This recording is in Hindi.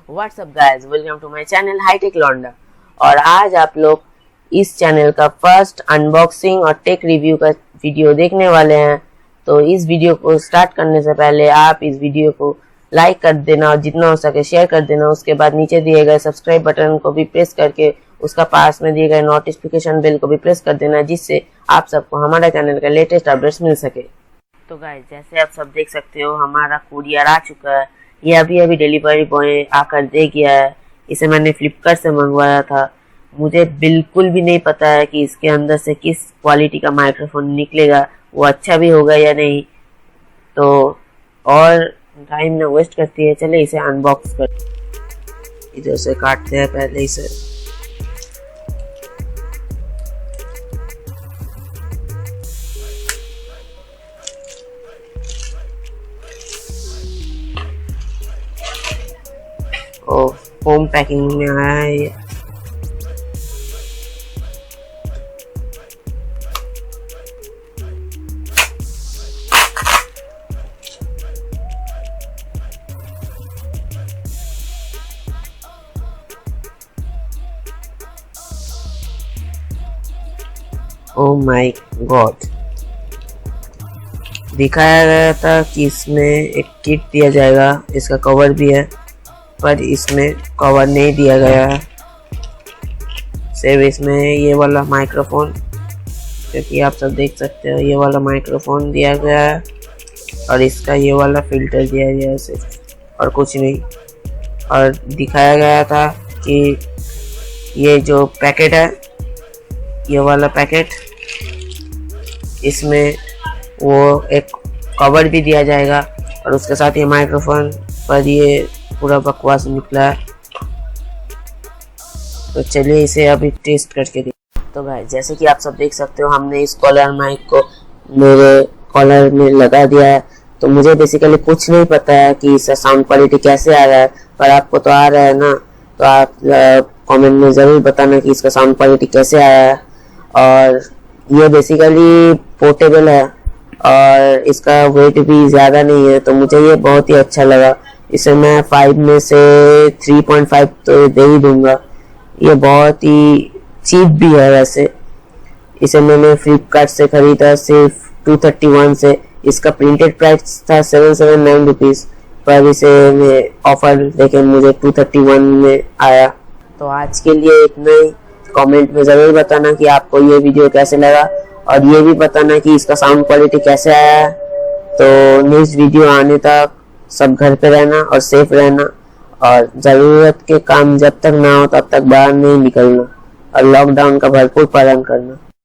WhatsApp guys, welcome to my channel high tech लौंडा। और आज आप लोग इस चैनल का फर्स्ट अनबॉक्सिंग और टेक रिव्यू का वीडियो देखने वाले हैं। तो इस वीडियो को स्टार्ट करने से पहले आप इस वीडियो को लाइक कर देना और जितना हो सके शेयर कर देना। उसके बाद नीचे दिए गए सब्सक्राइब बटन को भी प्रेस करके उसका पास में दिए गए नोटिफिकेशन बेल को भी प्रेस कर देना, जिससे आप सबको हमारा चैनल का लेटेस्ट अपडेट्स मिल सके। तो गाइस, जैसे आप सब देख सकते हो, हमारा कुरियर आ चुका है। ये अभी डिलीवरी बॉय आकर दे गया है। इसे मैंने फ्लिपकार्ट से मंगवाया था। मुझे बिल्कुल भी नहीं पता है कि इसके अंदर से किस क्वालिटी का माइक्रोफोन निकलेगा, वो अच्छा भी होगा या नहीं। तो और टाइम ना वेस्ट करती है, चले इसे अनबॉक्स कर। इधर से काटते हैं पहले इसे। होम पैकिंग में आया है ये। ओह माय गॉड, दिखाया गया था कि इसमें एक किट दिया जाएगा, इसका कवर भी है, पर इसमें कवर नहीं दिया गया है। सिर्फ इसमें ये वाला माइक्रोफोन, क्योंकि आप सब देख सकते हो, ये वाला माइक्रोफोन दिया गया है और इसका ये वाला फिल्टर दिया गया है सिर्फ, और कुछ नहीं। और दिखाया गया था कि ये जो पैकेट है, ये वाला पैकेट, इसमें वो एक कवर भी दिया जाएगा और उसके साथ ये माइक्रोफोन, पर ये पूरा बकवास निकला है। तो चलिए इसे अभी टेस्ट करके देखते। तो भाई, जैसे कि आप सब देख सकते हो, हमने इस कॉलर माइक को मेरे कॉलर में लगा दिया है। तो मुझे बेसिकली कुछ नहीं पता है कि इसका साउंड क्वालिटी कैसे आ रहा है, पर आपको तो आ रहा है ना। तो आप कमेंट में ज़रूर बताना कि इसका साउंड क्वालिटी कैसे आया है। और ये बेसिकली पोर्टेबल है और इसका वेट भी ज़्यादा नहीं है, तो मुझे ये बहुत ही अच्छा लगा। इसे मैं 5 में से 3.5 तो दे ही दूंगा। ये बहुत ही चीप भी है वैसे। इसे मैंने फ्लिपकार्ट से खरीदा सिर्फ 231 से। इसका प्रिंटेड प्राइस था 779 रुपीज़, पर इसे मैं ऑफर लेके मुझे 231 में आया। तो आज के लिए इतना ही। कमेंट में ज़रूर बताना कि आपको ये वीडियो कैसे लगा, और ये भी बताना कि इसका साउंड क्वालिटी कैसे आया है। तो नेक्स्ट वीडियो आने तक सब घर पे रहना और सेफ रहना, और ज़रूरत के काम जब तक ना हो तब तक बाहर नहीं निकलना, और लॉकडाउन का भरपूर पालन करना।